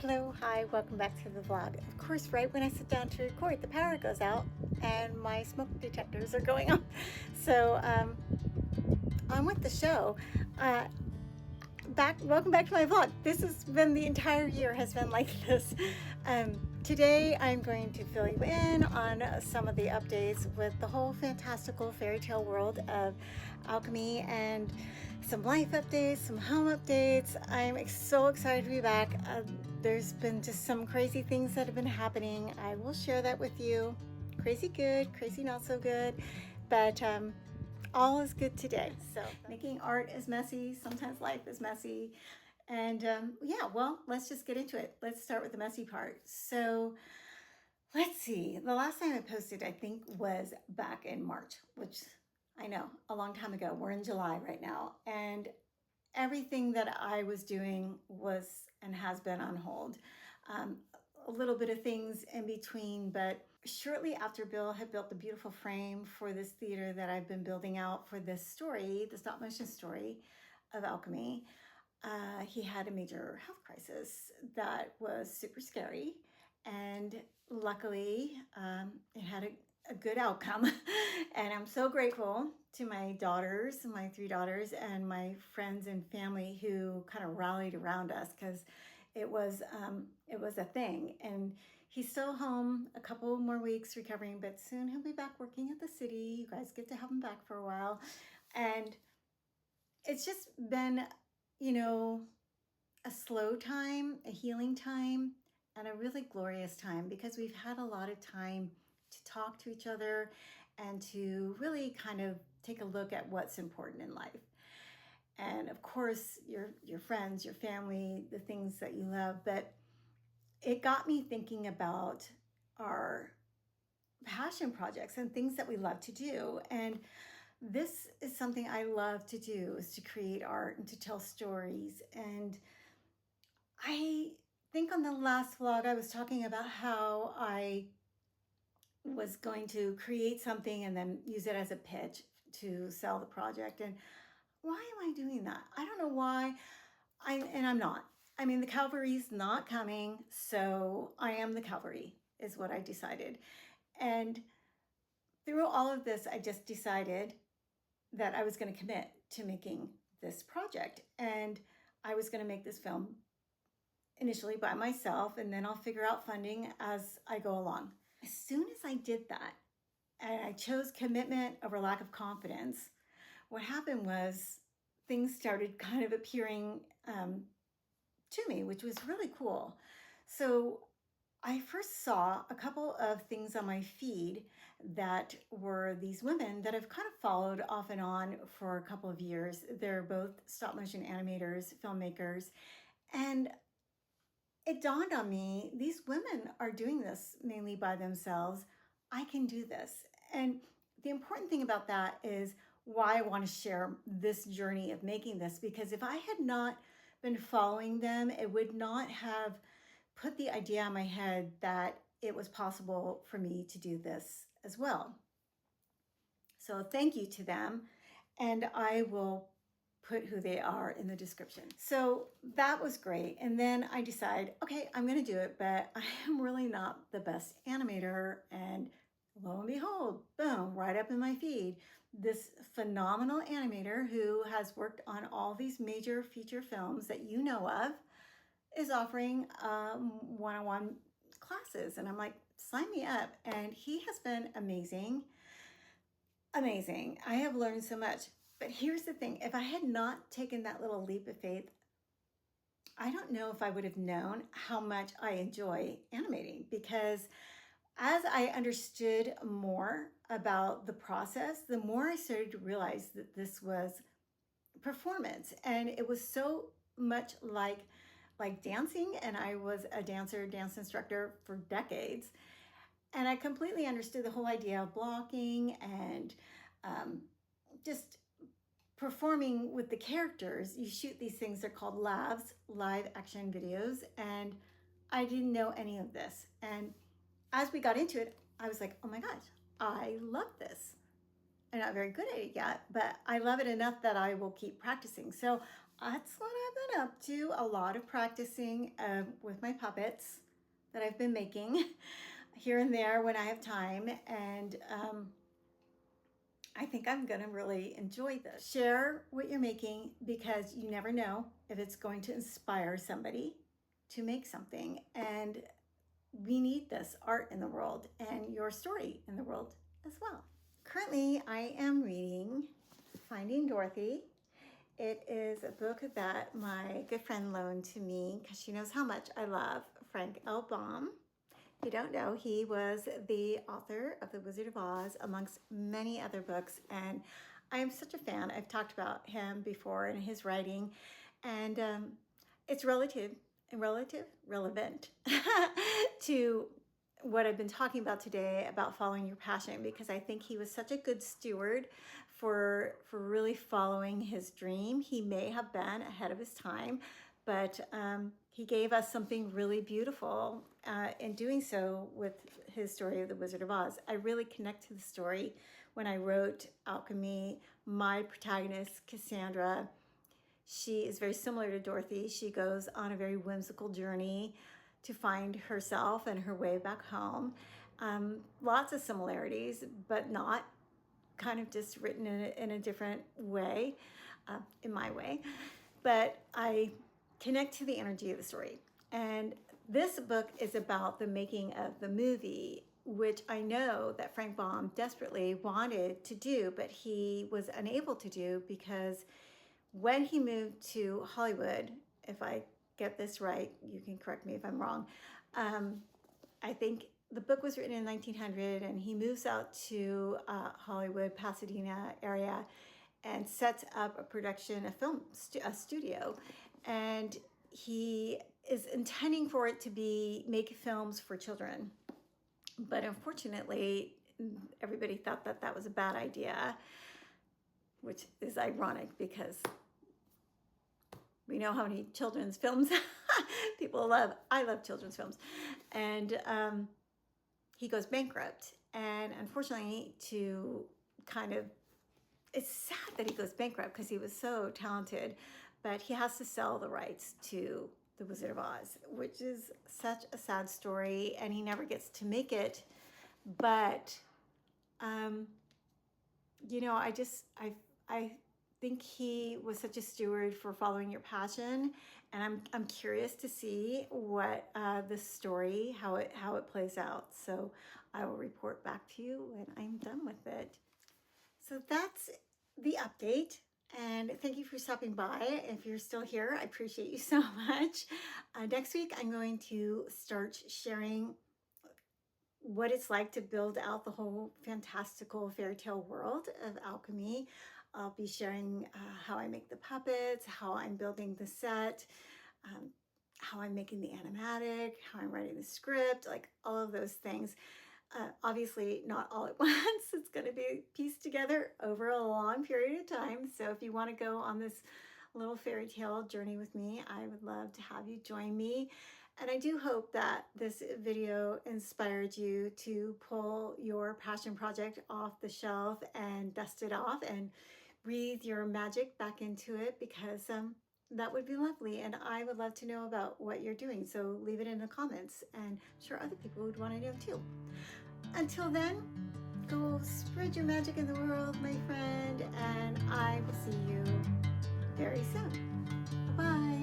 Hello, hi, welcome back to the vlog. Of course, right when I sit down to record, the power goes out and my smoke detectors are going off. So, on with the show. Uh, Welcome back to my vlog. This has been the entire year has been like this. Today I'm going to fill you in on some of the updates with the whole fantastical fairy tale world of alchemy and some life updates, some home updates. I'm so excited to be back. There's been just some crazy things that have been happening. I will share that with you. Crazy good, crazy not so good, but all is good today. So making art is messy. Sometimes life is messy. And yeah, well, let's just get into it. Let's start with the messy part. So let's see. The last time I posted, I think, was back in March, which I know, a long time ago. We're in July right now. And everything that I was doing was and has been on hold. A little bit of things in between, but shortly after Bill had built the beautiful frame for this theater that I've been building out for this story, the stop motion story of alchemy, he had a major health crisis that was super scary. And luckily, it had a good outcome. And I'm so grateful to my daughters, my three daughters, and my friends and family who kind of rallied around us because it was a thing. And he's still home a couple more weeks recovering, but soon he'll be back working at the city. You guys get to have him back for a while. And it's just been, you know, a slow time, a healing time, and a really glorious time because we've had a lot of time to talk to each other and to really kind of take a look at what's important in life. And of course, your friends, your family, the things that you love. But it got me thinking about our passion projects and things that we love to do. And this is something I love to do, is to create art and to tell stories. And I think on the last vlog, I was talking about how I was going to create something and then use it as a pitch to sell the project. And why am I doing that? I don't know why. I'm not. I mean, the cavalry's not coming, so I am the cavalry, is what I decided. And through all of this, I just decided that I was going to commit to making this project. And I was going to make this film initially by myself, and then I'll figure out funding as I go along. As soon as I did that, and I chose commitment over lack of confidence, what happened was things started kind of appearing to me, which was really cool. So I first saw a couple of things on my feed that were these women that I've kind of followed off and on for a couple of years. They're both stop motion animators, filmmakers, and it dawned on me, these women are doing this mainly by themselves. I can do this. And the important thing about that is why I want to share this journey of making this, because if I had not been following them, it would not have put the idea in my head that it was possible for me to do this as well. So thank you to them. And I will put who they are in the description. So that was great. And then I decided, okay, I'm going to do it, but I am really not the best animator. And lo and behold, boom, right up in my feed, this phenomenal animator who has worked on all these major feature films that you know of is offering one-on-one classes. And I'm like, sign me up. And he has been amazing. Amazing. I have learned so much. But here's the thing, if I had not taken that little leap of faith, I don't know if I would have known how much I enjoy animating, because as I understood more about the process, the more I started to realize that this was performance, and it was so much like dancing. And I was a dance instructor for decades, and I completely understood the whole idea of blocking and just performing with the characters. You shoot these things, they're called LAVs, live action videos, and I didn't know any of this. And as we got into it, I was like, oh my gosh, I love this. I'm not very good at it yet, but I love it enough that I will keep practicing. So That's what I've been up to. A lot of practicing with my puppets that I've been making here and there when I have time. And I think I'm going to really enjoy this. Share what you're making because you never know if it's going to inspire somebody to make something. And we need this art in the world and your story in the world as well. Currently, I am reading Finding Dorothy. It is a book that my good friend loaned to me because she knows how much I love Frank L. Baum. If you don't know, he was the author of The Wizard of Oz, amongst many other books, and I am such a fan. I've talked about him before and his writing, and it's relevant to what I've been talking about today about following your passion, because I think he was such a good steward for really following his dream. He may have been ahead of his time, but he gave us something really beautiful in doing so with his story of The Wizard of Oz. I really connect to the story when I wrote Alchemy. My protagonist, Cassandra, she is very similar to Dorothy. She goes on a very whimsical journey to find herself and her way back home. Lots of similarities, but not, kind of just written in a different way, in my way. But I connect to the energy of the story. And this book is about the making of the movie, which I know that Frank Baum desperately wanted to do, but he was unable to do because when he moved to Hollywood, if I get this right, you can correct me if I'm wrong, I think the book was written in 1900, and he moves out to Hollywood, Pasadena area, and sets up a production, a studio, and he is intending for it to be make films for children. But unfortunately, everybody thought that that was a bad idea, which is ironic because we know how many children's films people love. I love children's films. And he goes bankrupt. And unfortunately, it's sad that he goes bankrupt because he was so talented, but he has to sell the rights to The Wizard of Oz, which is such a sad story, and he never gets to make it. But, I think he was such a steward for following your passion, and I'm curious to see what the story, how it plays out. So I will report back to you when I'm done with it. So that's the update, and thank you for stopping by. If you're still here, I appreciate you so much. Next week, I'm going to start sharing what it's like to build out the whole fantastical fairy tale world of alchemy. I'll be sharing how I make the puppets, how I'm building the set, how I'm making the animatic, how I'm writing the script, like all of those things. Obviously not all at once. It's going to be pieced together over a long period of time. So if you want to go on this little fairy tale journey with me, I would love to have you join me. And I do hope that this video inspired you to pull your passion project off the shelf and dust it off and breathe your magic back into it, because that would be lovely. And I would love to know about what you're doing. So leave it in the comments, and I'm sure other people would want to know too. Until then, go spread your magic in the world, my friend, and I will see you very soon. Bye-bye.